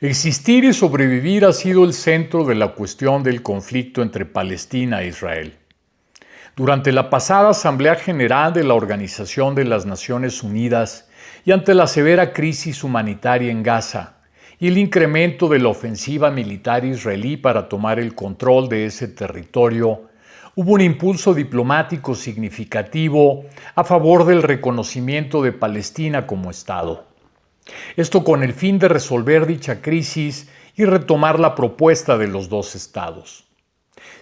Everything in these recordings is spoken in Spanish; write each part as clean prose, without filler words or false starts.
Existir y sobrevivir ha sido el centro de la cuestión del conflicto entre Palestina e Israel. Durante la pasada Asamblea General de la Organización de las Naciones Unidas y ante la severa crisis humanitaria en Gaza y el incremento de la ofensiva militar israelí para tomar el control de ese territorio, hubo un impulso diplomático significativo a favor del reconocimiento de Palestina como Estado. Esto con el fin de resolver dicha crisis y retomar la propuesta de los dos estados.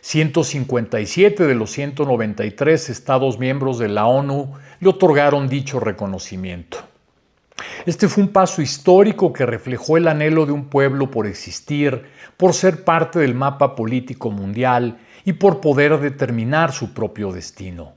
157 de los 193 estados miembros de la ONU le otorgaron dicho reconocimiento. Este fue un paso histórico que reflejó el anhelo de un pueblo por existir, por ser parte del mapa político mundial y por poder determinar su propio destino.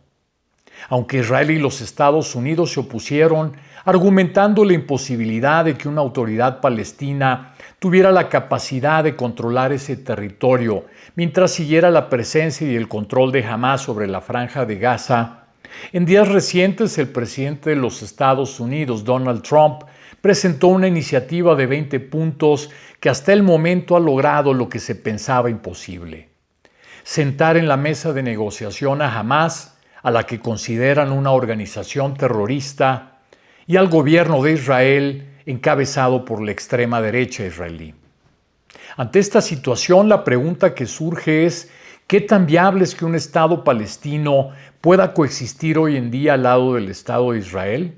Aunque Israel y los Estados Unidos se opusieron, argumentando la imposibilidad de que una autoridad palestina tuviera la capacidad de controlar ese territorio mientras siguiera la presencia y el control de Hamás sobre la franja de Gaza, en días recientes el presidente de los Estados Unidos, Donald Trump, presentó una iniciativa de 20 puntos que hasta el momento ha logrado lo que se pensaba imposible: sentar en la mesa de negociación a Hamás, a la que consideran una organización terrorista, y al gobierno de Israel, encabezado por la extrema derecha israelí. Ante esta situación, la pregunta que surge es: ¿qué tan viable es que un Estado palestino pueda coexistir hoy en día al lado del Estado de Israel?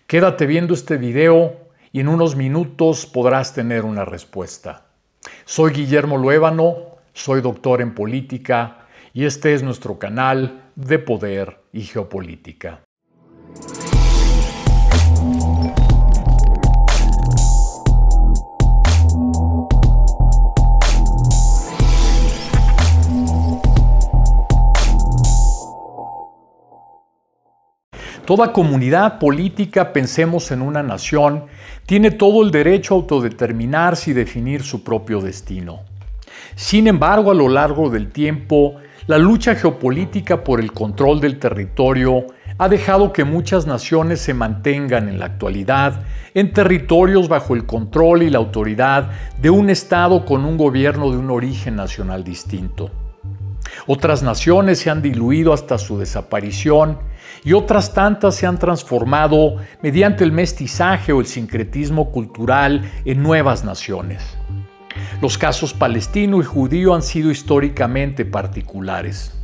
Quédate viendo este video y en unos minutos podrás tener una respuesta. Soy Guillermo Luébano, soy doctor en política y este es nuestro canal de Poder y Geopolítica. Toda comunidad política, pensemos en una nación, tiene todo el derecho a autodeterminarse y definir su propio destino. Sin embargo, a lo largo del tiempo, la lucha geopolítica por el control del territorio ha dejado que muchas naciones se mantengan en la actualidad en territorios bajo el control y la autoridad de un Estado con un gobierno de un origen nacional distinto. Otras naciones se han diluido hasta su desaparición y otras tantas se han transformado mediante el mestizaje o el sincretismo cultural en nuevas naciones. Los casos palestino y judío han sido históricamente particulares.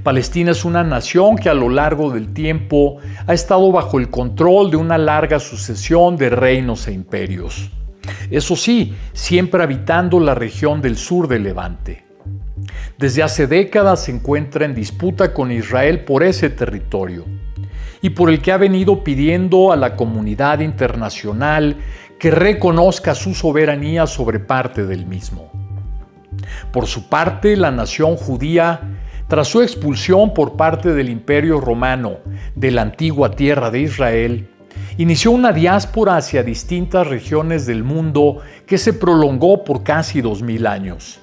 Palestina es una nación que a lo largo del tiempo ha estado bajo el control de una larga sucesión de reinos e imperios. Eso sí, siempre habitando la región del sur del Levante. Desde hace décadas se encuentra en disputa con Israel por ese territorio y por el que ha venido pidiendo a la comunidad internacional que reconozca su soberanía sobre parte del mismo. Por su parte, la nación judía, tras su expulsión por parte del Imperio Romano de la antigua tierra de Israel, inició una diáspora hacia distintas regiones del mundo que se prolongó por casi 2000 años,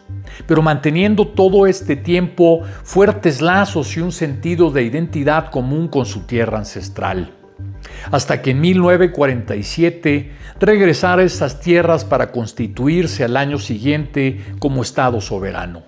pero manteniendo todo este tiempo fuertes lazos y un sentido de identidad común con su tierra ancestral, hasta que en 1947 regresara a esas tierras para constituirse al año siguiente como Estado soberano.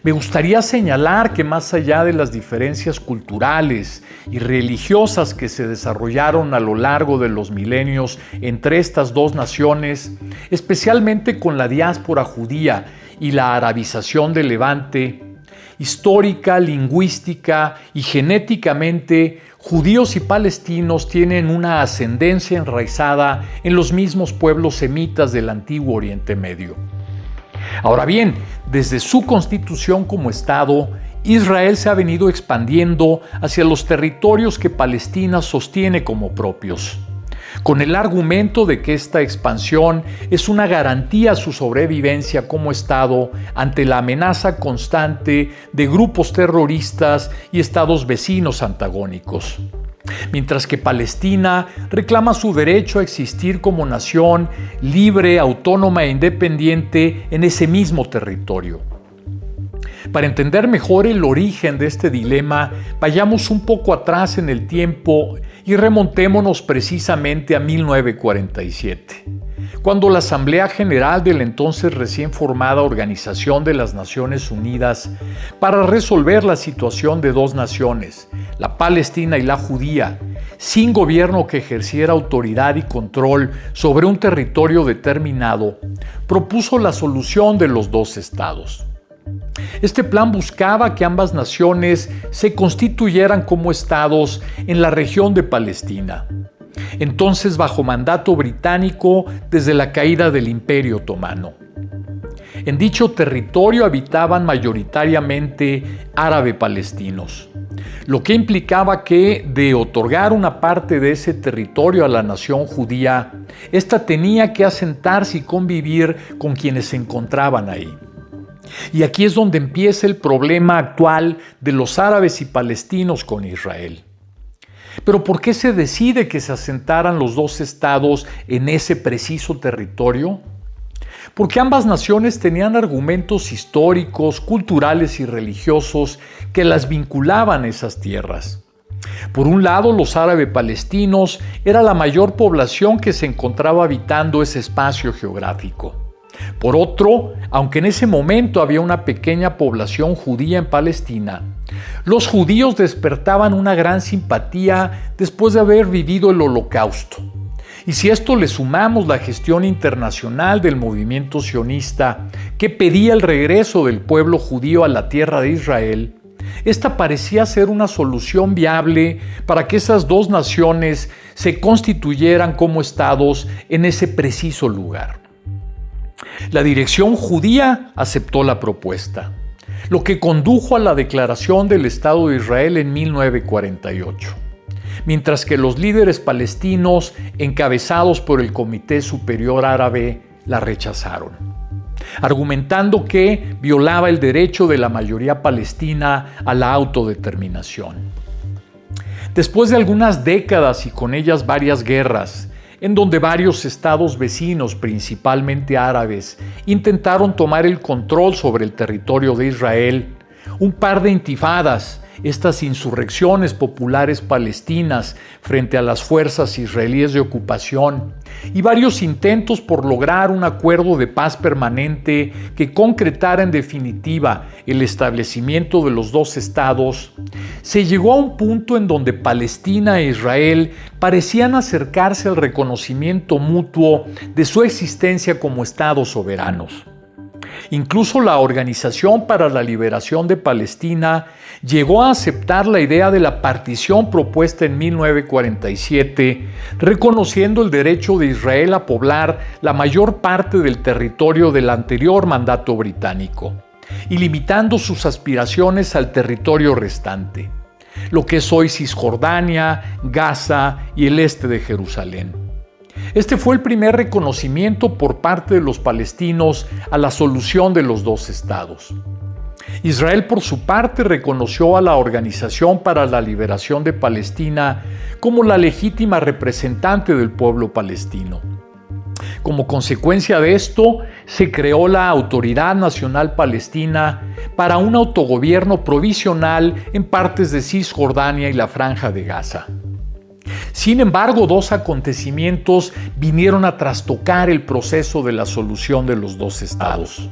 Me gustaría señalar que más allá de las diferencias culturales y religiosas que se desarrollaron a lo largo de los milenios entre estas dos naciones, especialmente con la diáspora judía y la arabización del Levante, histórica, lingüística y genéticamente, judíos y palestinos tienen una ascendencia enraizada en los mismos pueblos semitas del antiguo Oriente Medio. Ahora bien, desde su constitución como Estado, Israel se ha venido expandiendo hacia los territorios que Palestina sostiene como propios, con el argumento de que esta expansión es una garantía a su sobrevivencia como Estado ante la amenaza constante de grupos terroristas y estados vecinos antagónicos. Mientras que Palestina reclama su derecho a existir como nación libre, autónoma e independiente en ese mismo territorio. Para entender mejor el origen de este dilema, vayamos un poco atrás en el tiempo y remontémonos precisamente a 1947, cuando la Asamblea General de la entonces recién formada Organización de las Naciones Unidas para resolver la situación de dos naciones, la palestina y la judía, sin gobierno que ejerciera autoridad y control sobre un territorio determinado, propuso la solución de los dos estados. Este plan buscaba que ambas naciones se constituyeran como estados en la región de Palestina, entonces bajo mandato británico desde la caída del Imperio Otomano. En dicho territorio habitaban mayoritariamente árabe-palestinos, lo que implicaba que, de otorgar una parte de ese territorio a la nación judía, ésta tenía que asentarse y convivir con quienes se encontraban ahí. Y aquí es donde empieza el problema actual de los árabes y palestinos con Israel. Pero ¿por qué se decide que se asentaran los dos estados en ese preciso territorio? Porque ambas naciones tenían argumentos históricos, culturales y religiosos que las vinculaban a esas tierras. Por un lado, los árabes palestinos era la mayor población que se encontraba habitando ese espacio geográfico. Por otro, aunque en ese momento había una pequeña población judía en Palestina, los judíos despertaban una gran simpatía después de haber vivido el Holocausto. Y si a esto le sumamos la gestión internacional del movimiento sionista que pedía el regreso del pueblo judío a la tierra de Israel, esta parecía ser una solución viable para que esas dos naciones se constituyeran como estados en ese preciso lugar. La dirección judía aceptó la propuesta, lo que condujo a la declaración del Estado de Israel en 1948, mientras que los líderes palestinos, encabezados por el Comité Superior Árabe, la rechazaron, argumentando que violaba el derecho de la mayoría palestina a la autodeterminación. Después de algunas décadas y con ellas varias guerras, en donde varios estados vecinos, principalmente árabes, intentaron tomar el control sobre el territorio de Israel, un par de intifadas, estas insurrecciones populares palestinas frente a las fuerzas israelíes de ocupación, y varios intentos por lograr un acuerdo de paz permanente que concretara en definitiva el establecimiento de los dos estados, se llegó a un punto en donde Palestina e Israel parecían acercarse al reconocimiento mutuo de su existencia como estados soberanos. Incluso la Organización para la Liberación de Palestina llegó a aceptar la idea de la partición propuesta en 1947, reconociendo el derecho de Israel a poblar la mayor parte del territorio del anterior mandato británico y limitando sus aspiraciones al territorio restante, lo que es hoy Cisjordania, Gaza y el este de Jerusalén. Este fue el primer reconocimiento por parte de los palestinos a la solución de los dos estados. Israel, por su parte, reconoció a la Organización para la Liberación de Palestina como la legítima representante del pueblo palestino. Como consecuencia de esto, se creó la Autoridad Nacional Palestina para un autogobierno provisional en partes de Cisjordania y la Franja de Gaza. Sin embargo, dos acontecimientos vinieron a trastocar el proceso de la solución de los dos estados.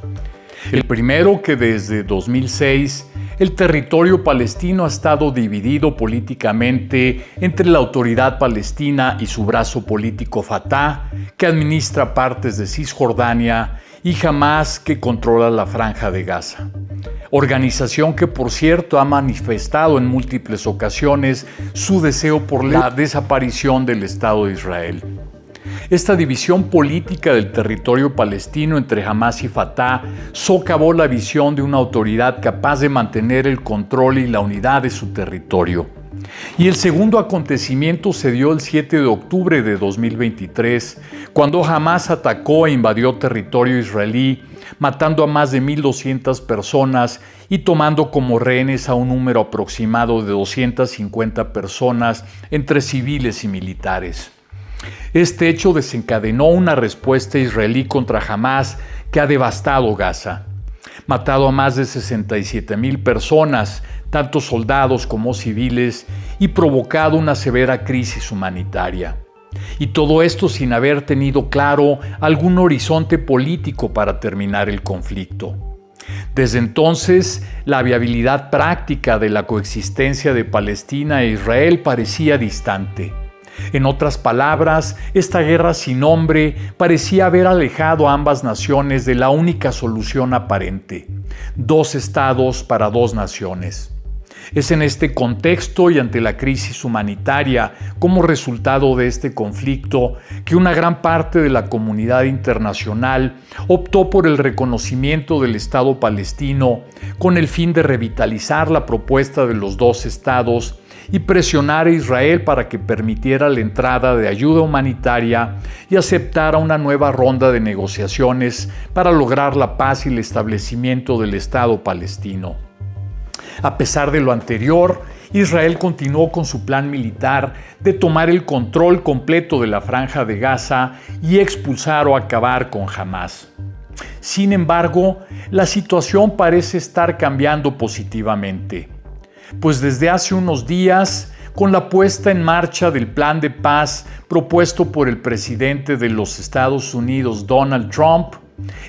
El primero, que desde 2006 el territorio palestino ha estado dividido políticamente entre la Autoridad Palestina y su brazo político Fatah, que administra partes de Cisjordania, y Hamás, que controla la Franja de Gaza. Organización que, por cierto, ha manifestado en múltiples ocasiones su deseo por la desaparición del Estado de Israel. Esta división política del territorio palestino entre Hamás y Fatah socavó la visión de una autoridad capaz de mantener el control y la unidad de su territorio. Y el segundo acontecimiento se dio el 7 de octubre de 2023, cuando Hamás atacó e invadió territorio israelí, matando a más de 1,200 personas y tomando como rehenes a un número aproximado de 250 personas entre civiles y militares. Este hecho desencadenó una respuesta israelí contra Hamás que ha devastado Gaza, matado a más de 67,000 personas, tanto soldados como civiles, y provocado una severa crisis humanitaria. Y todo esto sin haber tenido claro algún horizonte político para terminar el conflicto. Desde entonces, la viabilidad práctica de la coexistencia de Palestina e Israel parecía distante. En otras palabras, esta guerra sin nombre parecía haber alejado a ambas naciones de la única solución aparente: dos estados para dos naciones. Es en este contexto y ante la crisis humanitaria como resultado de este conflicto que una gran parte de la comunidad internacional optó por el reconocimiento del Estado palestino con el fin de revitalizar la propuesta de los dos estados y presionar a Israel para que permitiera la entrada de ayuda humanitaria y aceptara una nueva ronda de negociaciones para lograr la paz y el establecimiento del Estado palestino. A pesar de lo anterior, Israel continuó con su plan militar de tomar el control completo de la Franja de Gaza y expulsar o acabar con Hamás. Sin embargo, la situación parece estar cambiando positivamente, pues desde hace unos días, con la puesta en marcha del plan de paz propuesto por el presidente de los Estados Unidos, Donald Trump,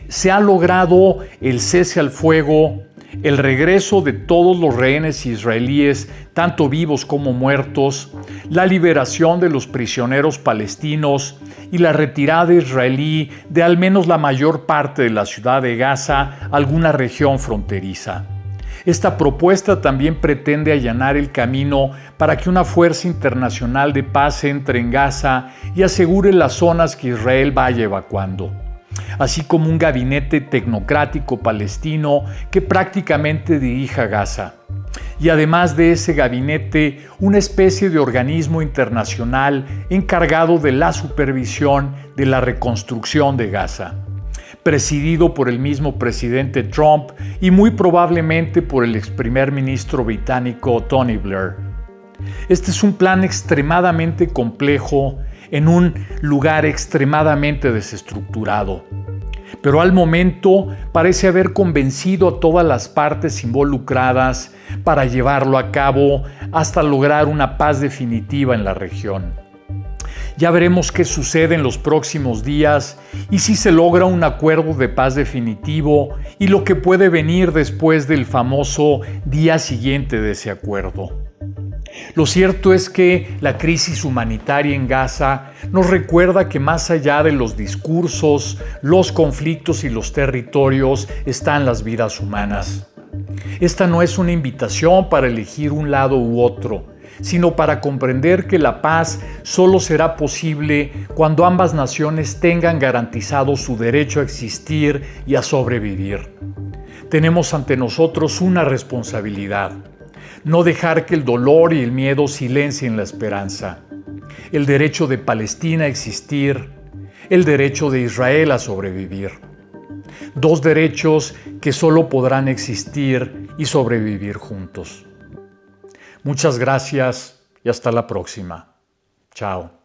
se ha logrado el cese al fuego, el regreso de todos los rehenes israelíes, tanto vivos como muertos, la liberación de los prisioneros palestinos y la retirada israelí de al menos la mayor parte de la ciudad de Gaza a alguna región fronteriza. Esta propuesta también pretende allanar el camino para que una fuerza internacional de paz entre en Gaza y asegure las zonas que Israel vaya evacuando, así como un gabinete tecnocrático palestino que prácticamente dirija Gaza. Y además de ese gabinete, una especie de organismo internacional encargado de la supervisión de la reconstrucción de Gaza, presidido por el mismo presidente Trump y muy probablemente por el ex primer ministro británico Tony Blair. Este es un plan extremadamente complejo en un lugar extremadamente desestructurado, pero al momento parece haber convencido a todas las partes involucradas para llevarlo a cabo hasta lograr una paz definitiva en la región. Ya veremos qué sucede en los próximos días y si se logra un acuerdo de paz definitivo y lo que puede venir después del famoso día siguiente de ese acuerdo. Lo cierto es que la crisis humanitaria en Gaza nos recuerda que más allá de los discursos, los conflictos y los territorios están las vidas humanas. Esta no es una invitación para elegir un lado u otro, sino para comprender que la paz solo será posible cuando ambas naciones tengan garantizado su derecho a existir y a sobrevivir. Tenemos ante nosotros una responsabilidad: no dejar que el dolor y el miedo silencien la esperanza, el derecho de Palestina a existir, el derecho de Israel a sobrevivir. Dos derechos que solo podrán existir y sobrevivir juntos. Muchas gracias y hasta la próxima. Chao.